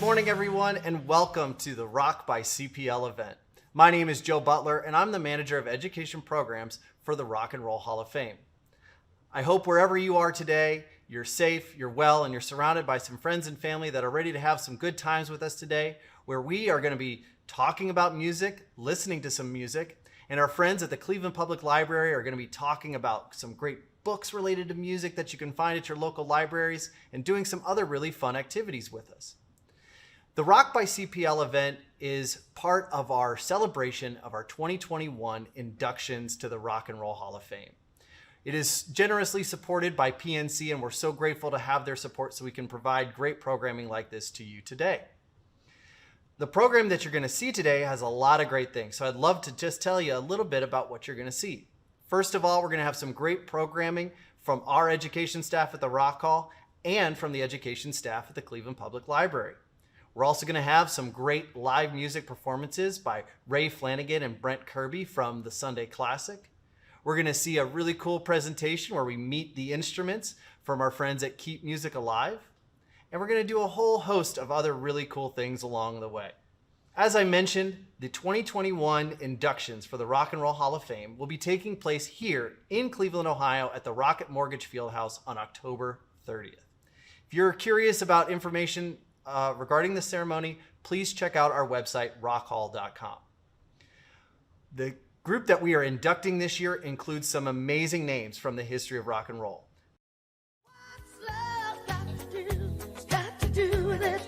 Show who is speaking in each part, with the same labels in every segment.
Speaker 1: morning, everyone, and welcome to the Rock by CPL event. My name is Joe Butler, and I'm the manager of education programs for the Rock and Roll Hall of Fame. I hope wherever you are today, you're safe, you're well, and you're surrounded by some friends and family that are ready to have some good times with us today, where we are going to be talking about music, listening to some music, and our friends at the Cleveland Public Library are going to be talking about some great books related to music that you can find at your local libraries and doing some other really fun activities with us. The Rock by CPL event is part of our celebration of our 2021 inductions to the Rock and Roll Hall of Fame. It is generously supported by PNC, and we're so grateful to have their support so we can provide great programming like this to you today. The program that you're going to see today has a lot of great things, so I'd love to just tell you a little bit about what you're going to see. First of all, we're going to have some great programming from our education staff at the Rock Hall and from the education staff at the Cleveland Public Library. We're also going to have some great live music performances by Flanagan and Brent Kirby from the Sunday Classic. We're going to see a really cool presentation where we meet the instruments from our friends at Keep Music Alive. And we're going to do a whole host of other really cool things along the way. As I mentioned, the 2021 inductions for the Rock and Roll Hall of Fame will be taking place here in Cleveland, Ohio at the Rocket Mortgage Fieldhouse on October 30th. If you're curious about information regarding the ceremony, please check out our website, rockhall.com. The group that we are inducting this year includes some amazing names from the history of rock and roll.
Speaker 2: What's love got to do with it?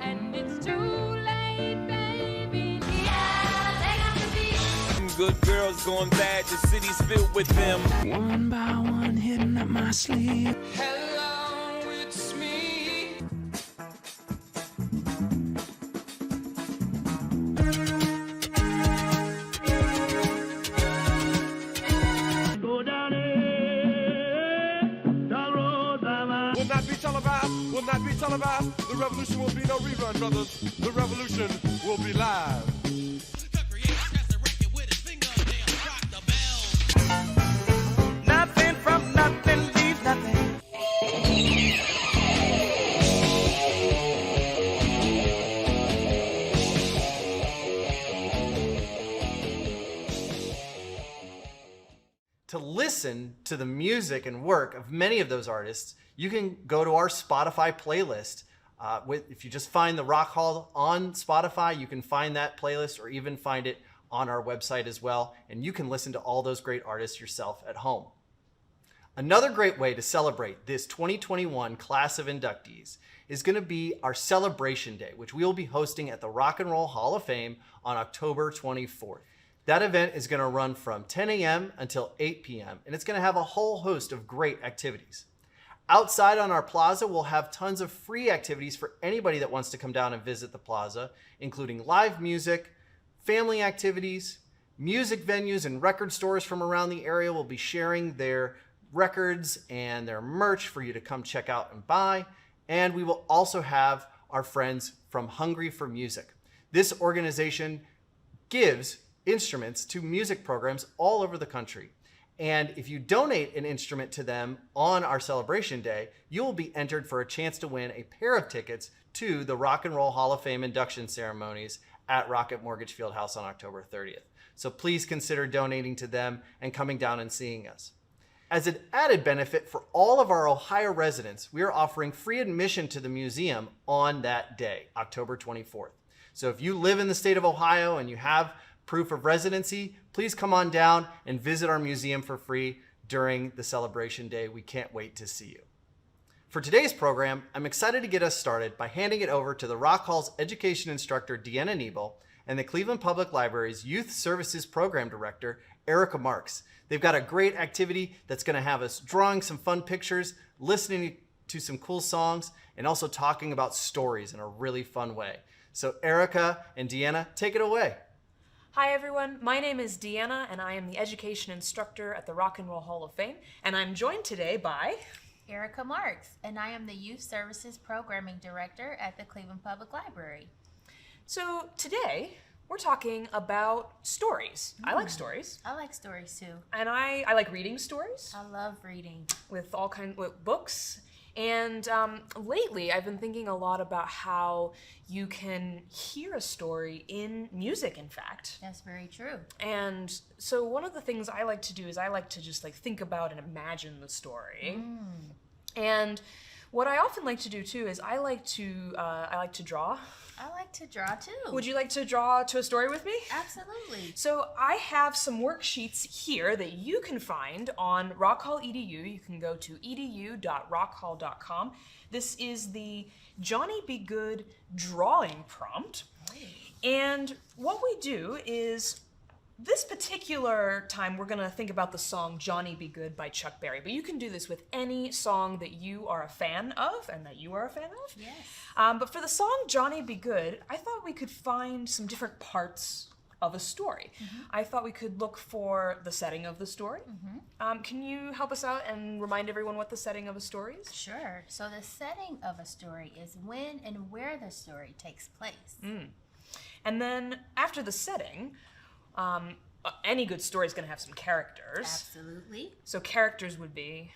Speaker 2: And it's too late, baby. Yeah, they got to be.
Speaker 3: Good girls going bad, the city's filled with them.
Speaker 4: One by one, hidden up my sleeve.
Speaker 3: Hello, it's me.
Speaker 5: Will not be televised. The revolution will be no rerun, brothers. The revolution will be live.
Speaker 3: Nothing from nothing leaves nothing.
Speaker 1: To listen to the music and work of many of those artists, you can go to our Spotify playlist. If you just find the Rock Hall on Spotify, you can find that playlist or even find it on our website as well. And you can listen to all those great artists yourself at home. Another great way to celebrate this 2021 class of inductees is going to be our Celebration Day, which we will be hosting at the Rock and Roll Hall of Fame on October 24th. That event is going to run from 10 a.m. until 8 p.m. and it's going to have a whole host of great activities. Outside on our plaza, we'll have tons of free activities for anybody that wants to come down and visit the plaza, including live music, family activities, music venues and record stores from around the area will be sharing their records and their merch for you to come check out and buy. And we will also have our friends from Hungry for Music. This organization gives instruments to music programs all over the country. And if you donate an instrument to them on our Celebration Day, you will be entered for a chance to win a pair of tickets to the Rock and Roll Hall of Fame induction ceremonies at Rocket Mortgage Fieldhouse on October 30th. So please consider donating to them and coming down and seeing us. As an added benefit for all of our Ohio residents, we are offering free admission to the museum on that day, October 24th. So if you live in the state of Ohio and you have proof of residency, please come on down and visit our museum for free during the Celebration Day. We can't wait to see you. For today's program, I'm excited to get us started by handing it over to the Rock Hall's education instructor, Deanna Nebel, and the Cleveland Public Library's Youth Services Program Director, Erica Marks. They've got a great activity that's going to have us drawing some fun pictures, listening to some cool songs, and also talking about stories in a really fun way. So Erica and Deanna, take it away.
Speaker 6: Hi everyone, my name is Deanna and I am the education instructor at the Rock and Roll Hall of Fame, and I'm joined today by
Speaker 7: Erica Marks, and I am the Youth Services Programming Director at the Cleveland Public Library.
Speaker 6: So today we're talking about stories. I like stories.
Speaker 7: I like stories too.
Speaker 6: And I like reading stories
Speaker 7: I love reading.
Speaker 6: with all kinds of books. And lately, I've been thinking a lot about how you can hear a story in music, in fact.
Speaker 7: That's very true.
Speaker 6: And so one of the things I like to do is I like to just like think about and imagine the story. And what I often like to do too is I like to draw.
Speaker 7: I like to draw too.
Speaker 6: Would you like to draw to a story with me?
Speaker 7: Absolutely.
Speaker 6: So I have some worksheets here that you can find on Rock Hall EDU. You can go to edu.rockhall.com. This is the Johnny Be Good drawing prompt. And what we do is, this particular time, we're gonna think about the song Johnny Be Good by Chuck Berry, but you can do this with any song that you are a fan of and that you are a fan of.
Speaker 7: Yes.
Speaker 6: But for the song Johnny Be Good, I thought we could find some different parts of a story. I thought we could look for the setting of the story. Can you help us out and remind everyone what the setting of a story is?
Speaker 7: Sure. So the setting of a story is when and where the story takes place.
Speaker 6: And then after the setting, any good story is going to have some characters.
Speaker 7: Absolutely.
Speaker 6: So characters would be...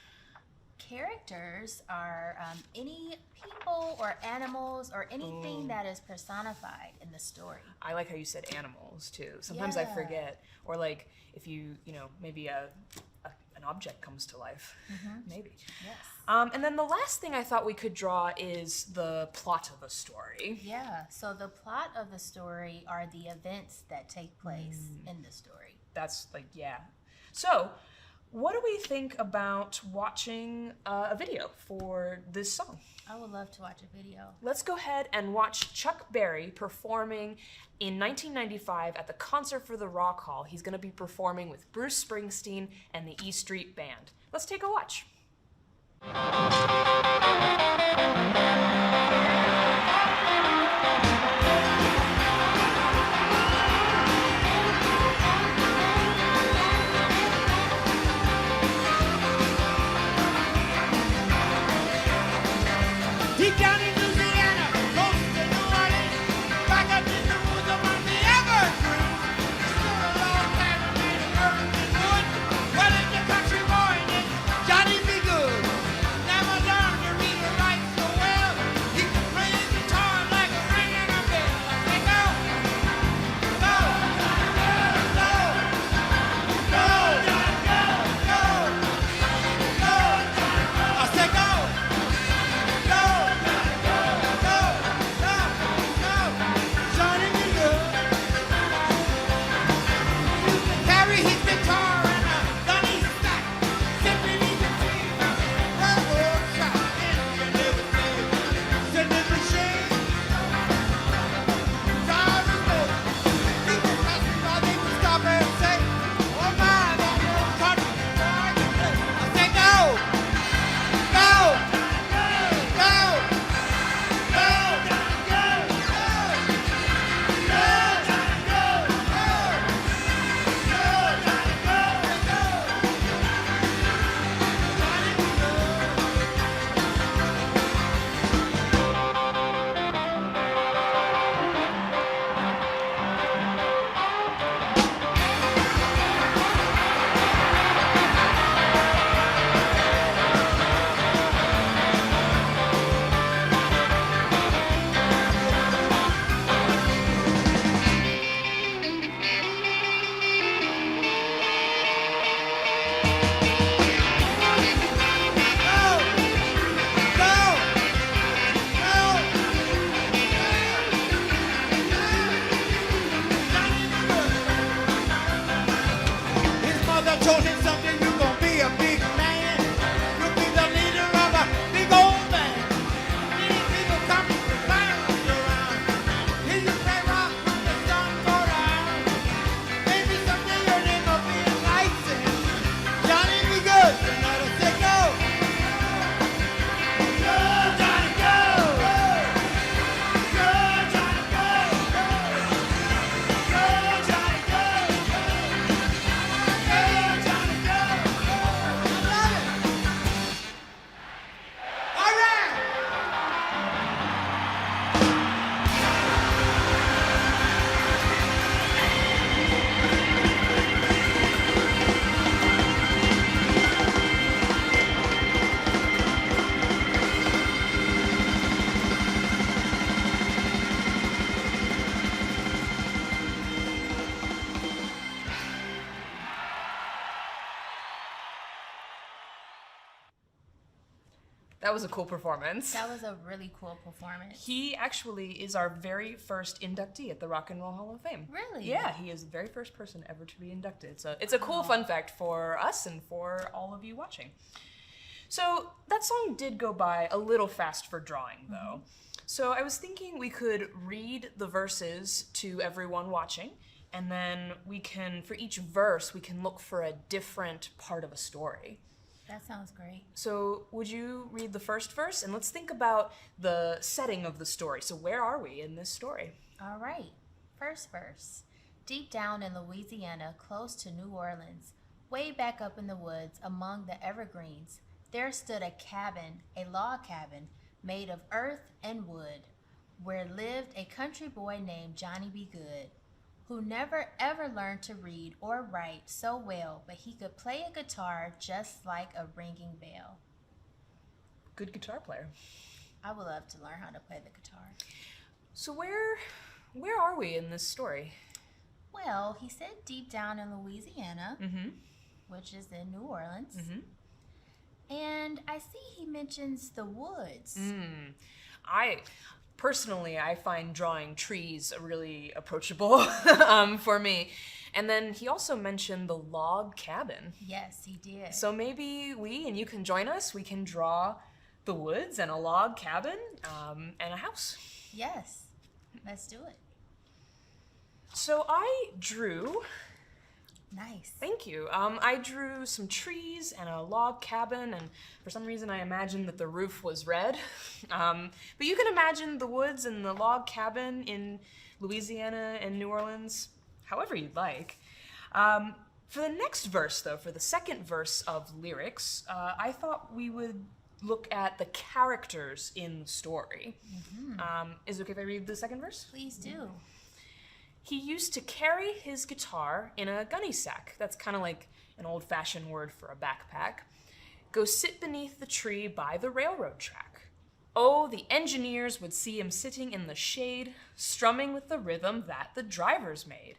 Speaker 7: Characters are any people or animals or anything that is personified in the story.
Speaker 6: I like how you said animals too. Sometimes I
Speaker 7: Yeah.
Speaker 6: forget. Or like if you know, maybe an object comes to life. Maybe.
Speaker 7: Yes.
Speaker 6: And then the last thing I thought we could draw is the plot of a story.
Speaker 7: Yeah. So the plot of the story are the events that take place in the story.
Speaker 6: That's like, yeah. So, what do we think about watching a video for this song?
Speaker 7: I would love to watch a video.
Speaker 6: Let's go ahead and watch Chuck Berry performing in 1995 at the Concert for the Rock Hall. He's going to be performing with Bruce Springsteen and the E Street Band. Let's take a watch.
Speaker 3: Deep down in Louisiana, close to New Orleans, back up in the woods among the evergreens. Stood a long time between the earth and wood. Well, it's a country boy named Johnny Be Good. Never learned to read or write so well. He could play his guitar like a ringing a bell. I say go, go, go, go, go, go, go. I say go. Told him someday you're gonna be a big man. You'll be the leader of a big old band. Many people come to find you around. Hear you play rock when the sun goes down. Maybe someday your name will be in lights and Johnny Be Good. You know to say go. Go, Johnny, go. Go, Johnny, go. Go, Johnny, go. Go, Johnny,
Speaker 6: That was a cool performance.
Speaker 7: That was a really cool performance.
Speaker 6: He actually is our very first inductee at the Rock and Roll Hall of Fame.
Speaker 7: Really?
Speaker 6: Yeah, he is the very first person ever to be inducted. So it's a cool fun fact for us and for all of you watching. So that song did go by a little fast for drawing, though. So I was thinking we could read the verses to everyone watching, and then we can, for each verse, we can look for a different part of a story.
Speaker 7: That sounds great.
Speaker 6: So would you read the first verse? And let's think about the setting of the story. So where are we in this story?
Speaker 7: All right. First verse. Deep down in Louisiana, close to New Orleans, way back up in the woods among the evergreens, there stood a cabin, a log cabin, made of earth and wood, where lived a country boy named Johnny B. Good, who never ever learned to read or write so well, but he could play a guitar just like a ringing bell.
Speaker 6: Good guitar player.
Speaker 7: I would love to learn how to play the guitar.
Speaker 6: So where are we in this story?
Speaker 7: Well, he said deep down in Louisiana, which is in New Orleans. And I see he mentions the woods.
Speaker 6: I find drawing trees really approachable for me. And then he also mentioned the log cabin.
Speaker 7: Yes, he did.
Speaker 6: So maybe we, and you can join us, we can draw the woods and a log cabin and a house.
Speaker 7: Yes, let's do it.
Speaker 6: So I drew,
Speaker 7: Nice.
Speaker 6: thank you, I drew some trees and a log cabin, and for some reason I imagined that the roof was red. But you can imagine the woods and the log cabin in Louisiana and New Orleans however you'd like. For the next verse, though, for the second verse of lyrics, I thought we would look at the characters in the story. Is it okay if I read the second verse?
Speaker 7: Please do.
Speaker 6: He used to carry his guitar in a gunny sack. That's kind of like an old-fashioned word for a backpack. Go sit beneath the tree by the railroad track. Oh, the engineers would see him sitting in the shade, strumming with the rhythm that the drivers made.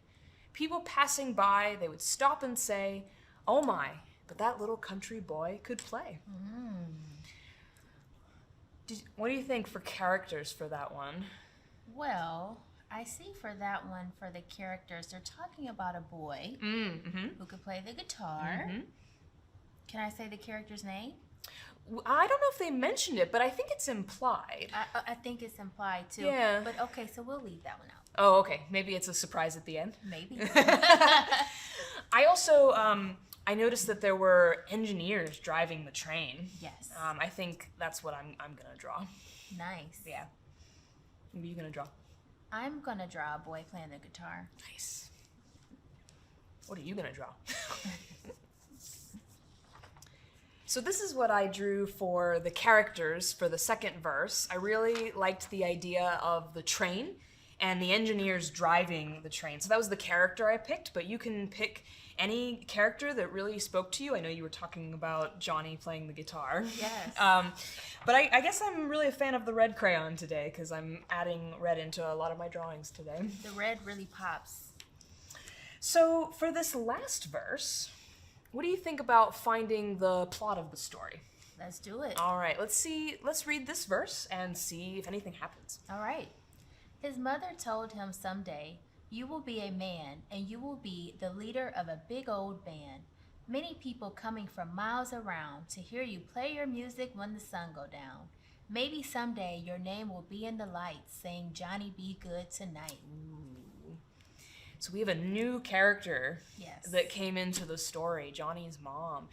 Speaker 6: People passing by, they would stop and say, "Oh my, but that little country boy could play." What do you think for characters for that one?
Speaker 7: Well, I see for that one, for the characters, they're talking about a boy who could play the guitar. Can I say the character's name?
Speaker 6: I don't know if they mentioned it, but I think it's implied.
Speaker 7: I think it's implied too.
Speaker 6: Yeah.
Speaker 7: But okay, so we'll leave that one out.
Speaker 6: Oh, okay. Maybe it's a surprise at the end.
Speaker 7: Maybe.
Speaker 6: I also, I noticed that there were engineers driving the train.
Speaker 7: Yes.
Speaker 6: I think that's what I'm gonna draw.
Speaker 7: Nice.
Speaker 6: Yeah. What are you gonna draw?
Speaker 7: I'm gonna draw a boy playing the guitar.
Speaker 6: Nice. What are you gonna draw? So this is what I drew for the characters for the second verse. I really liked the idea of the train and the engineers driving the train. So that was the character I picked, but you can pick any character that really spoke to you. I know you were talking about Johnny playing the guitar.
Speaker 7: Yes.
Speaker 6: But I guess I'm really a fan of the red crayon today because I'm adding red into a lot of my drawings today.
Speaker 7: The red really pops.
Speaker 6: So for this last verse, what do you think about finding the plot of the story?
Speaker 7: Let's do it.
Speaker 6: All right, let's read this verse and see if anything happens.
Speaker 7: All right. His mother told him someday, "You will be a man, and you will be the leader of a big old band. Many people coming from miles around to hear you play your music when the sun go down. Maybe someday your name will be in the lights saying Johnny Be Good tonight."
Speaker 6: So we have a new character
Speaker 7: Yes.
Speaker 6: that came into the story, Johnny's mom.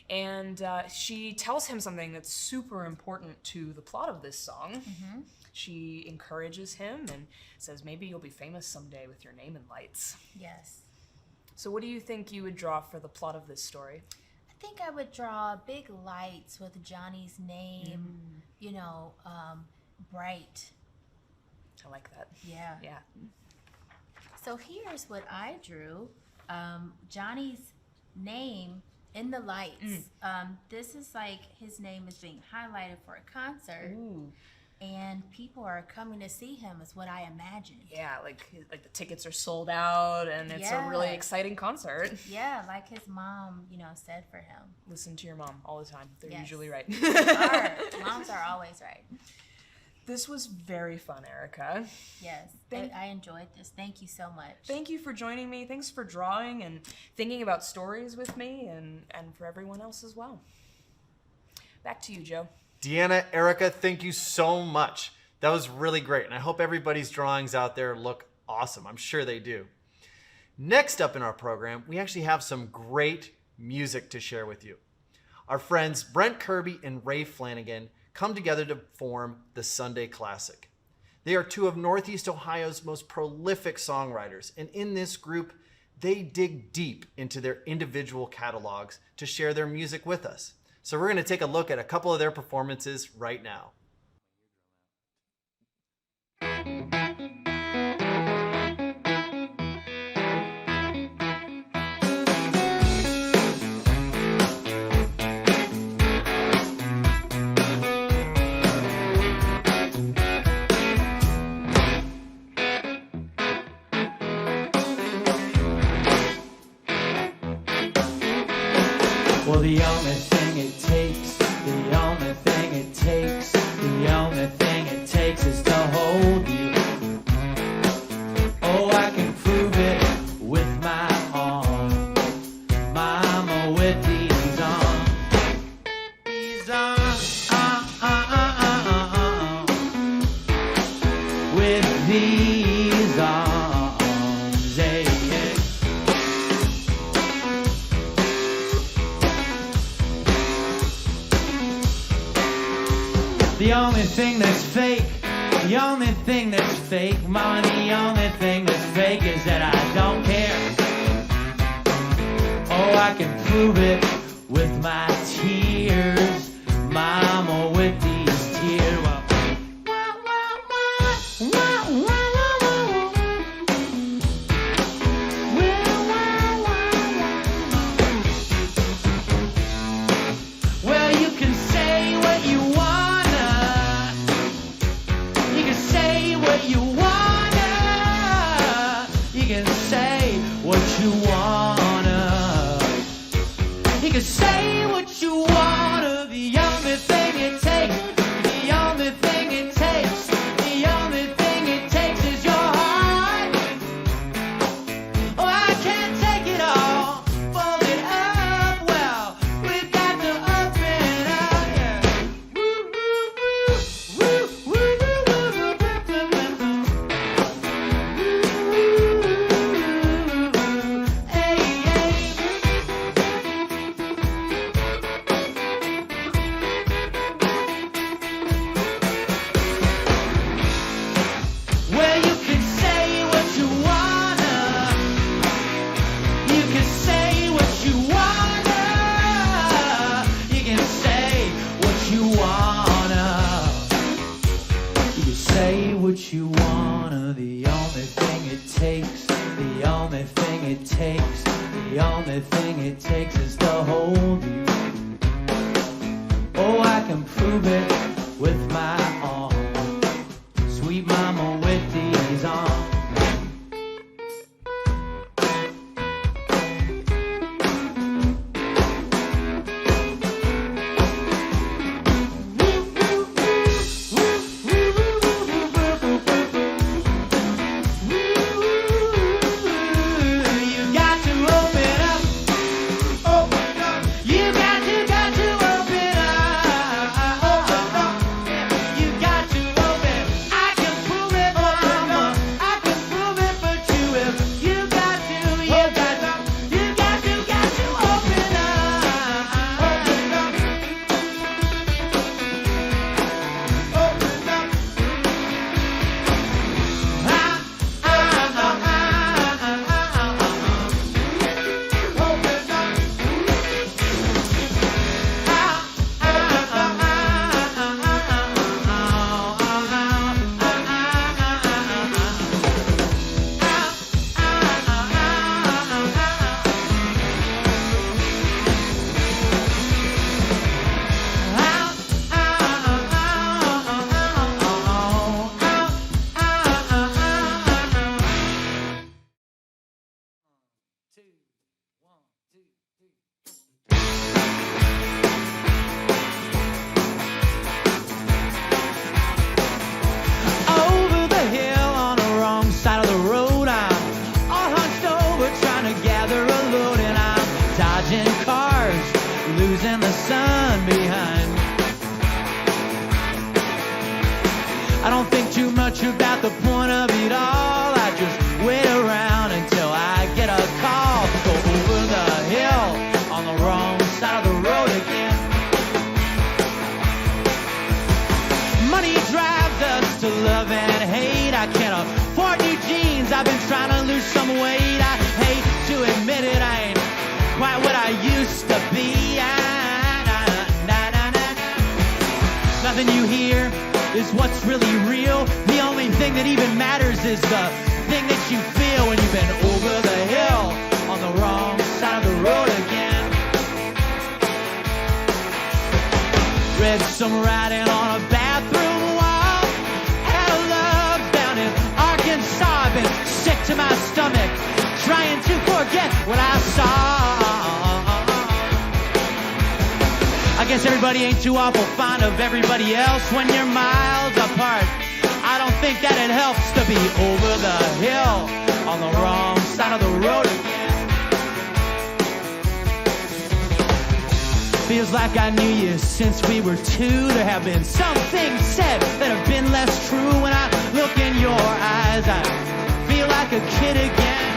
Speaker 6: And she tells him something that's super important to the plot of this song. She encourages him and says, maybe you'll be famous someday with your name in lights.
Speaker 7: Yes.
Speaker 6: So what do you think you would draw for the plot of this story?
Speaker 7: I think I would draw big lights with Johnny's name, bright.
Speaker 6: I like that.
Speaker 7: Yeah.
Speaker 6: Yeah.
Speaker 7: So here's what I drew. Johnny's name in the lights. This is like his name is being highlighted for a concert.
Speaker 6: Ooh.
Speaker 7: and people are coming to see him, is what I imagine.
Speaker 6: Yeah, like the tickets are sold out, and it's a really
Speaker 7: Yeah.
Speaker 6: exciting concert.
Speaker 7: Yeah, like his mom, said for him.
Speaker 6: Listen to your mom all the time. They're
Speaker 7: Yes.
Speaker 6: usually right.
Speaker 7: Moms are always right.
Speaker 6: This was very fun, Erica.
Speaker 7: Yes, I enjoyed this. Thank you so much.
Speaker 6: Thank you for joining me. Thanks for drawing and thinking about stories with me, and for everyone else as well. Back to you, Joe.
Speaker 1: Deanna, Erica, thank you so much. That was really great, and I hope everybody's drawings out there look awesome. I'm sure they do. Next up in our program, we actually have some great music to share with you. Our friends Brent Kirby and Ray Flanagan come together to form the Sunday Classic. They are two of Northeast Ohio's most prolific songwriters, and in this group, they dig deep into their individual catalogs to share their music with us. So we're going to take a look at a couple of their performances right now.
Speaker 8: Well, the only thing it takes, the only thing it takes, the only thing it takes is to hold you. Oh, I can prove it with my arms, mama, with these arms, these arms, with these arms, hey, hey. The only thing that's fake, the only thing that's fake, mama, the only thing that's fake is that I don't care. Oh, I can prove it with my tears, mama, with these tears. Well, you can say what you wanna. You can say what you wanna. You can say what you wanna. You can say what you wanna. The only thing it takes, the only thing it takes, the only thing it takes is your heart. Oh, I can't take it all, fold it up. Well, we've got to open up, yeah. Woo, woo, woo, woo, woo, woo, woo, woo, hey, hey. Well, you can say what you wanna. You can say what you wanna. You can say what you wanna. You can say what you wanna. The only thing it takes, the only thing it takes, the only thing it takes is to hold you. Oh, I can prove it with my arms. Sweet mama with these arms. You got to open up. Open up. You got to open up. Open up. You got to open. I can prove it. 2, 1, 2, 3. Over the hill on the wrong side of the road, I'm all hunched over trying to gather a load, and I'm dodging cars, losing the sun behind. I don't think too much about the point of it all. I just wait around until I get a call to go over the hill on the wrong side of the road again. Money drives us to love and hate. I can't afford new jeans. I've been trying to lose some weight. I hate to admit it, I ain't quite what I used to be. Nothing you hear is what's really real. The only thing that even matters is the thing that you feel when you've been over the hill on the wrong side of the road again. Read some writing on a bathroom wall. Had a love down in Arkansas. I've been sick to my stomach, trying to forget what I saw. I guess everybody ain't too awful fond of everybody else when you're miles apart. I don't think that it helps to be over the hill on the wrong side of the road again. Feels like I knew you since we were 2. There have been some things said that have been less true. When I look in your eyes, I feel like a kid again.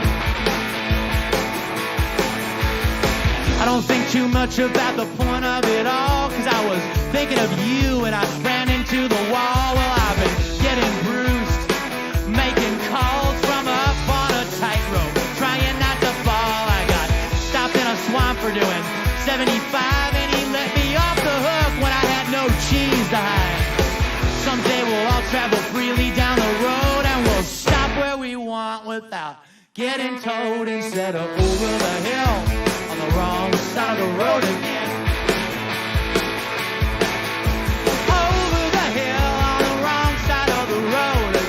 Speaker 8: I don't think too much about the point of it all, 'cause I was thinking of you and I ran into the wall. Well, I've been getting bruised, making calls from up on a tightrope, trying not to fall. I got stopped in a swamp for doing 75 and he let me off the hook when I had no cheese to hide. Someday we'll all travel freely down the road and we'll stop where we want without getting towed instead of over the hill on the wrong side of the road again. Over the hill on the wrong side of the road again.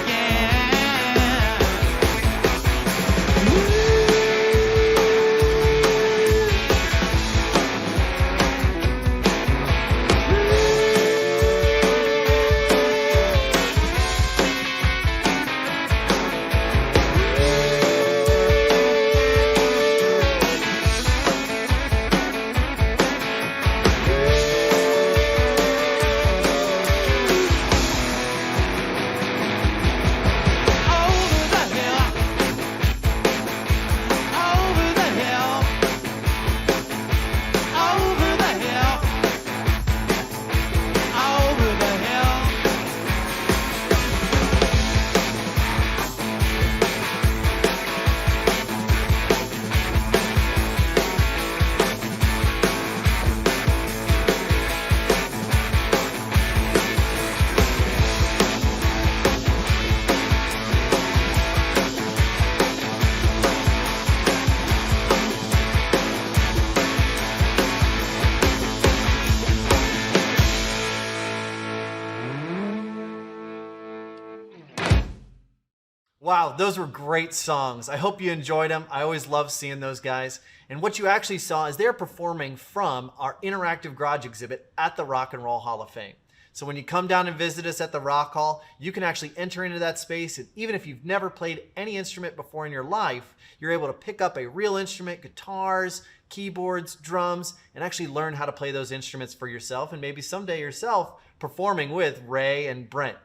Speaker 1: Wow, those were great songs. I hope you enjoyed them. I always love seeing those guys. And what you actually saw is they're performing from our interactive garage exhibit at the Rock and Roll Hall of Fame. So when you come down and visit us at the Rock Hall, you can actually enter into that space, and even if you've never played any instrument before in your life, you're able to pick up a real instrument, guitars, keyboards, drums, and actually learn how to play those instruments for yourself, and maybe someday yourself performing with Ray and Brent.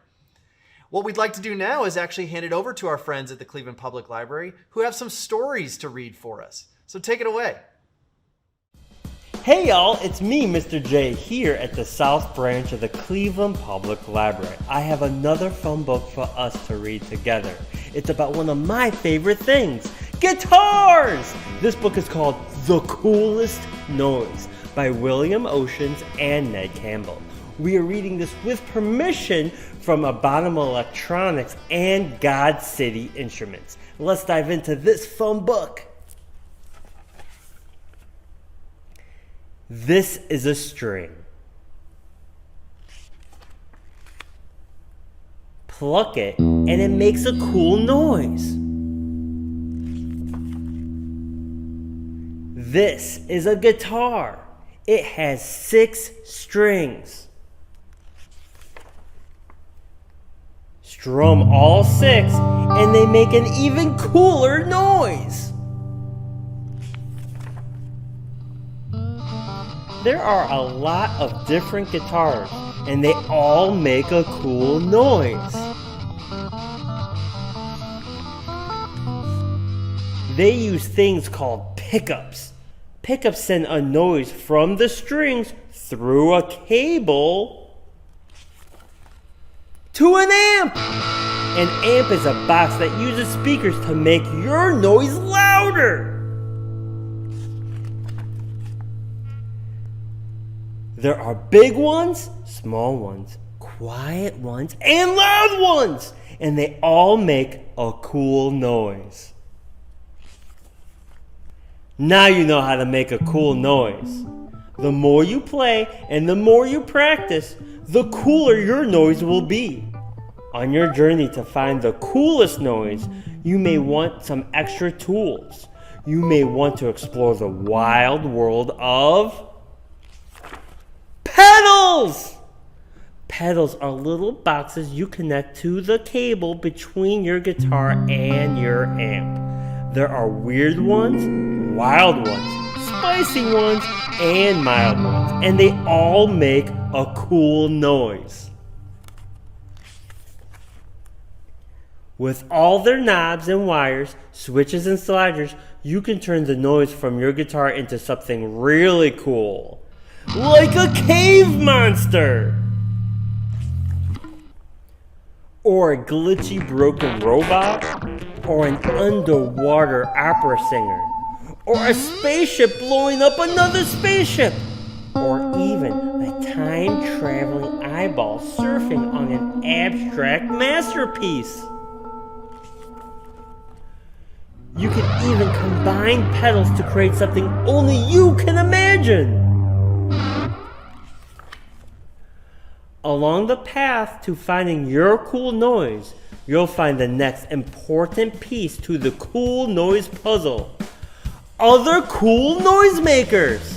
Speaker 1: What we'd like to do now is actually hand it over to our friends at the Cleveland Public Library who have some stories to read for us. So take it away.
Speaker 9: Hey y'all, it's me, Mr. J, here at the South Branch of the Cleveland Public Library. I have another fun book for us to read together. It's about one of my favorite things, guitars! This book is called The Coolest Noise by William Oceans and Ned Campbell. We are reading this with permission from Abominable Electronics and God City Instruments. Let's dive into this fun book. This is a string. Pluck it and it makes a cool noise. This is a guitar. It has 6 strings. Strum all 6 and they make an even cooler noise. There are a lot of different guitars and they all make a cool noise. They use things called pickups. Pickups send a noise from the strings through a cable to an amp. An amp is a box that uses speakers to make your noise louder. There are big ones, small ones, quiet ones, and loud ones, and they all make a cool noise. Now you know how to make a cool noise. The more you play and the more you practice, the cooler your noise will be. On your journey to find the coolest noise, you may want some extra tools. You may want to explore the wild world of pedals! Pedals are little boxes you connect to the cable between your guitar and your amp. There are weird ones, wild ones, spicy ones, and mild ones, and they all make a cool noise. With all their knobs and wires, switches and sliders, you can turn the noise from your guitar into something really cool. Like a cave monster! Or a glitchy broken robot, or an underwater opera singer, or a spaceship blowing up another spaceship, or even a time-traveling eyeball surfing on an abstract masterpiece. You can even combine pedals to create something only you can imagine. Along the path to finding your cool noise, you'll find the next important piece to the cool noise puzzle. Other cool noisemakers!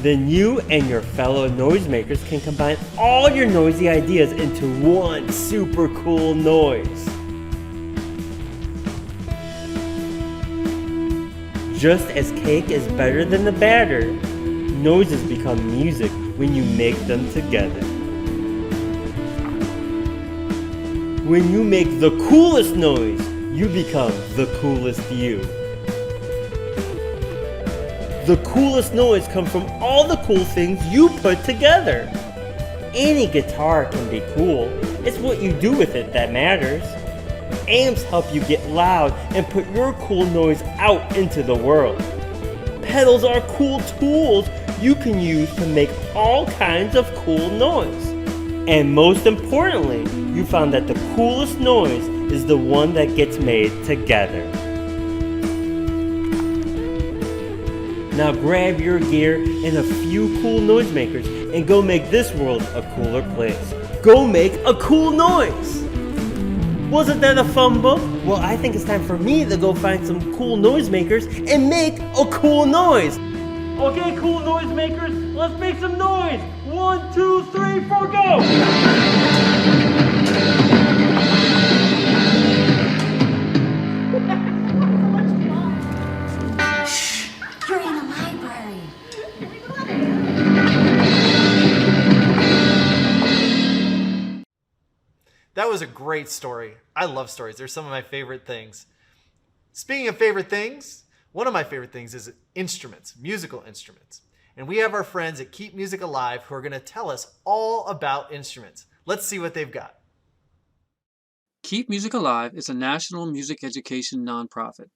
Speaker 9: Then you and your fellow noisemakers can combine all your noisy ideas into one super cool noise. Just as cake is better than the batter, noises become music when you make them together. When you make the coolest noise, you become the coolest you. The coolest noise comes from all the cool things you put together. Any guitar can be cool. It's what you do with it that matters. Amps help you get loud and put your cool noise out into the world. Pedals are cool tools you can use to make all kinds of cool noise. And most importantly, you found that the coolest noise is the one that gets made together. Now grab your gear and a few cool noisemakers and go make this world a cooler place. Go make a cool noise! Wasn't that a fun book? Well, I think it's time for me to go find some cool noisemakers and make a cool noise. Okay, cool noisemakers, let's make some noise. 1, 2, 3, 4, go!
Speaker 7: Shh! You're in a library.
Speaker 1: That was a great story. I love stories. They're some of my favorite things. Speaking of favorite things, one of my favorite things is instruments, musical instruments. And we have our friends at Keep Music Alive who are going to tell us all about instruments. Let's see what they've got.
Speaker 10: Keep Music Alive is a national music education nonprofit.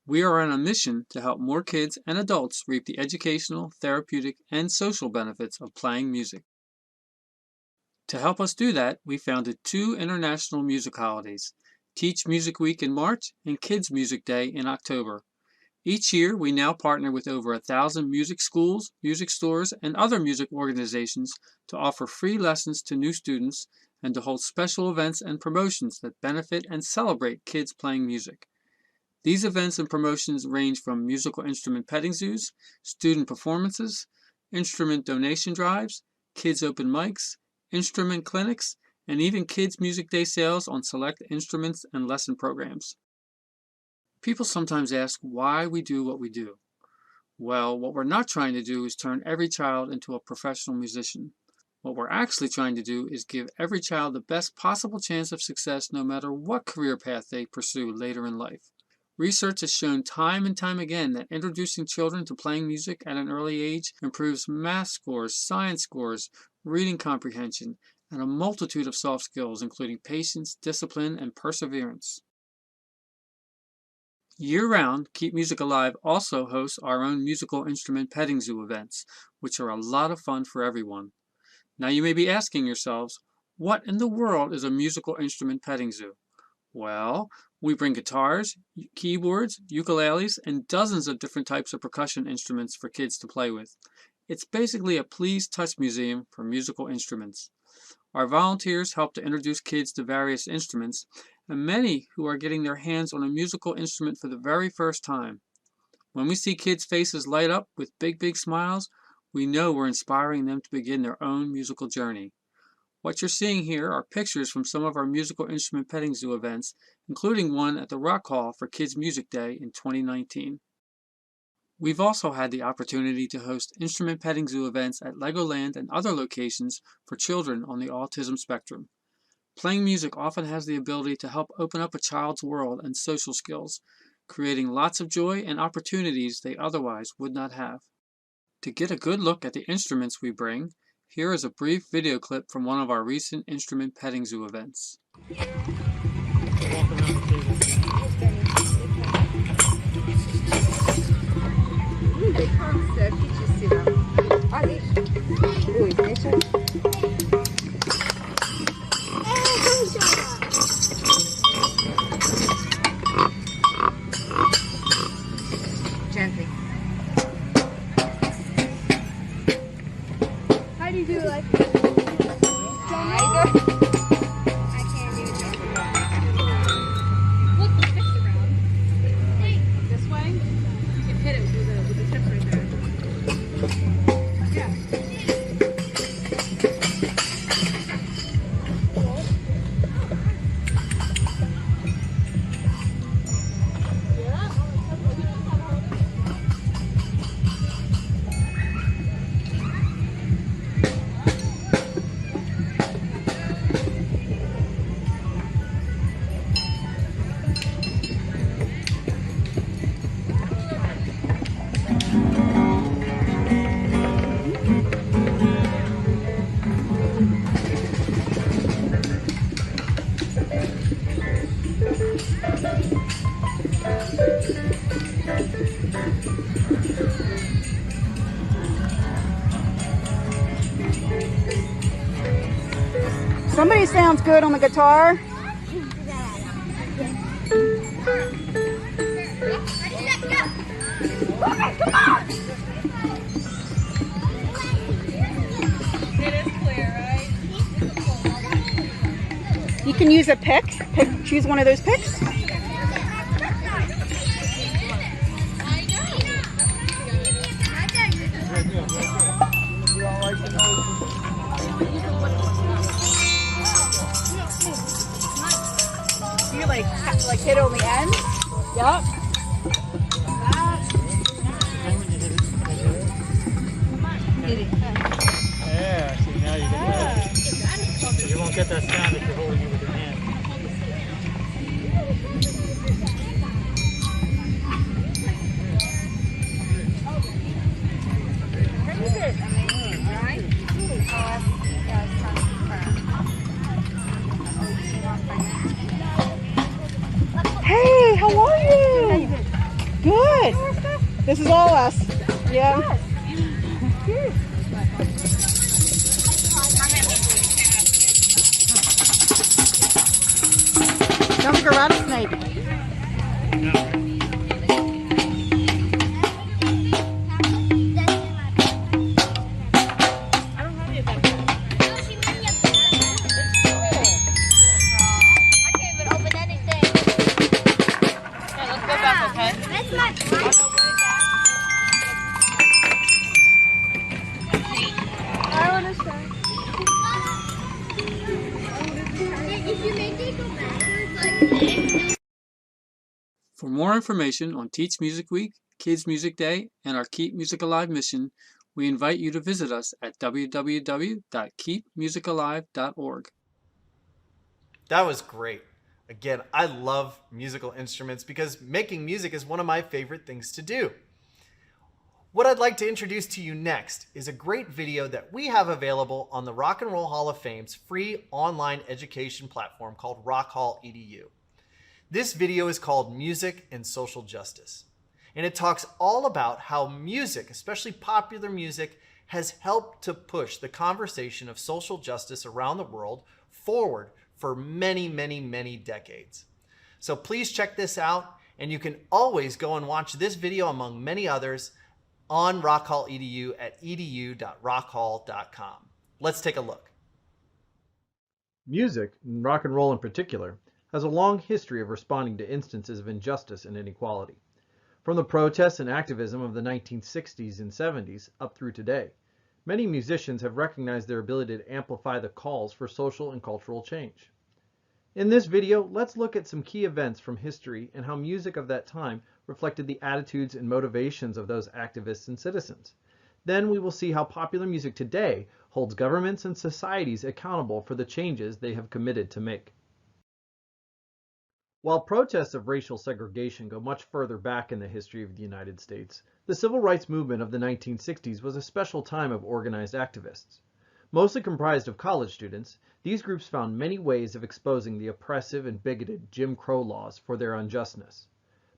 Speaker 10: We are on a mission to help more kids and adults reap the educational, therapeutic, and social benefits of playing music. To help us do that, we founded 2 international music holidays, Teach Music Week in March and Kids Music Day in October. Each year, we now partner with over 1,000 music schools, music stores, and other music organizations to offer free lessons to new students and to hold special events and promotions that benefit and celebrate kids playing music. These events and promotions range from musical instrument petting zoos, student performances, instrument donation drives, kids open mics, instrument clinics, and even kids' music day sales on select instruments and lesson programs. People sometimes ask why we do what we do. Well, what we're not trying to do is turn every child into a professional musician. What we're actually trying to do is give every child the best possible chance of success no matter what career path they pursue later in life. Research has shown time and time again that introducing children to playing music at an early age improves math scores, science scores, reading comprehension, and a multitude of soft skills, including patience, discipline, and perseverance. Year-round, Keep Music Alive also hosts our own musical instrument petting zoo events, which are a lot of fun for everyone. Now you may be asking yourselves, what in the world is a musical instrument petting zoo? Well, we bring guitars, keyboards, ukuleles, and dozens of different types of percussion instruments for kids to play with. It's basically a Please Touch museum for musical instruments. Our volunteers help to introduce kids to various instruments, and many who are getting their hands on a musical instrument for the very first time. When we see kids' faces light up with big smiles, we know we're inspiring them to begin their own musical journey. What you're seeing here are pictures from some of our musical instrument petting zoo events, including one at the Rock Hall for Kids Music Day in 2019. We've also had the opportunity to host instrument petting zoo events at Legoland and other locations for children on the autism spectrum. Playing music often has the ability to help open up a child's world and social skills, creating lots of joy and opportunities they otherwise would not have. To get a good look at the instruments we bring, here is a brief video clip from one of our recent instrument petting zoo events.
Speaker 11: Gently. How do you do like I can't do it. Look, the tips around. This way? You can hit it with the tips right there. Yeah.
Speaker 12: Somebody sounds good on the guitar. Come on!
Speaker 11: It is clear, right?
Speaker 12: You can use a pick. Choose one of those picks. You like hit on the end? Yep.
Speaker 13: Yeah, see now you get that. You won't get that sound if you're holding it with your hand.
Speaker 12: Hey, how are you? Good. This is all us. Yeah. Sounds like a rattlesnake.
Speaker 10: For more information on Teach Music Week, Kids Music Day, and our Keep Music Alive mission, we invite you to visit us at www.keepmusicalive.org.
Speaker 1: That was great. Again, I love musical instruments because making music is one of my favorite things to do. What I'd like to introduce to you next is a great video that we have available on the Rock and Roll Hall of Fame's free online education platform called Rock Hall EDU. This video is called Music and Social Justice, and it talks all about how music, especially popular music, has helped to push the conversation of social justice around the world forward for many, many, many decades. So please check this out, and you can always go and watch this video among many others on Rock Hall EDU at edu.rockhall.com. Let's take a look. Music, and rock and roll in particular, has a long history of responding to instances of injustice and inequality. From the protests and activism of the 1960s and 70s up through today, many musicians have recognized their ability to amplify the calls for social and cultural change. In this video, let's look at some key events from history and how music of that time reflected the attitudes and motivations of those activists and citizens. Then we will see how popular music today holds governments and societies accountable for the changes they have committed to make. While protests of racial segregation go much further back in the history of the United States, the civil rights movement of the 1960s was a special time of organized activists. Mostly comprised of college students, these groups found many ways of exposing the oppressive and bigoted Jim Crow laws for their unjustness.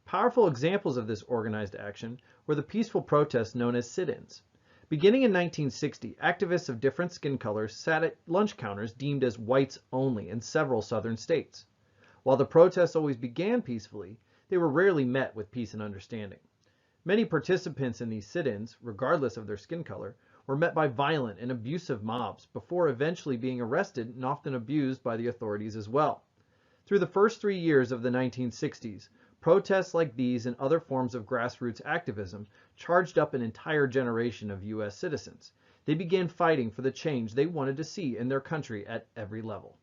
Speaker 1: Powerful examples of this organized action were the peaceful protests known as sit-ins. Beginning in 1960, activists of different skin colors sat at lunch counters deemed as whites only in several southern states. While the protests always began peacefully, they were rarely met with peace and understanding. Many participants in these sit-ins, regardless of their skin color, were met by violent and abusive mobs before eventually being arrested and often abused by the authorities as well. Through the first 3 years of the 1960s, protests like these and other forms of grassroots activism charged up an entire generation of U.S. citizens. They began fighting for the change they wanted to see in their country at every level.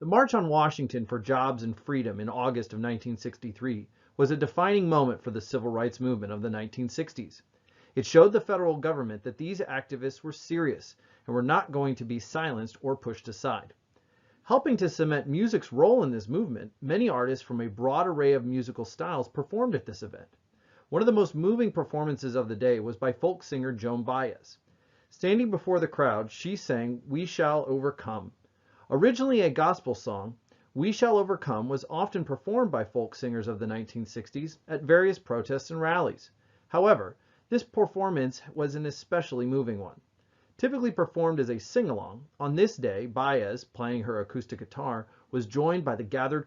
Speaker 1: The March on Washington for Jobs and Freedom in August of 1963 was a defining moment for the civil rights movement of the 1960s. It showed the federal government that these activists were serious and were not going to be silenced or pushed aside. Helping to cement music's role in this movement, many artists from a broad array of musical styles performed at this event. One of the most moving performances of the day was by folk singer Joan Baez. Standing before the crowd, she sang "We Shall Overcome." Originally a gospel song, "We Shall Overcome" was often performed by folk singers of the 1960s at various protests and rallies. However, this performance was an especially moving one. Typically performed as a sing-along, on this day, Baez, playing her acoustic guitar, was joined by the gathered crowd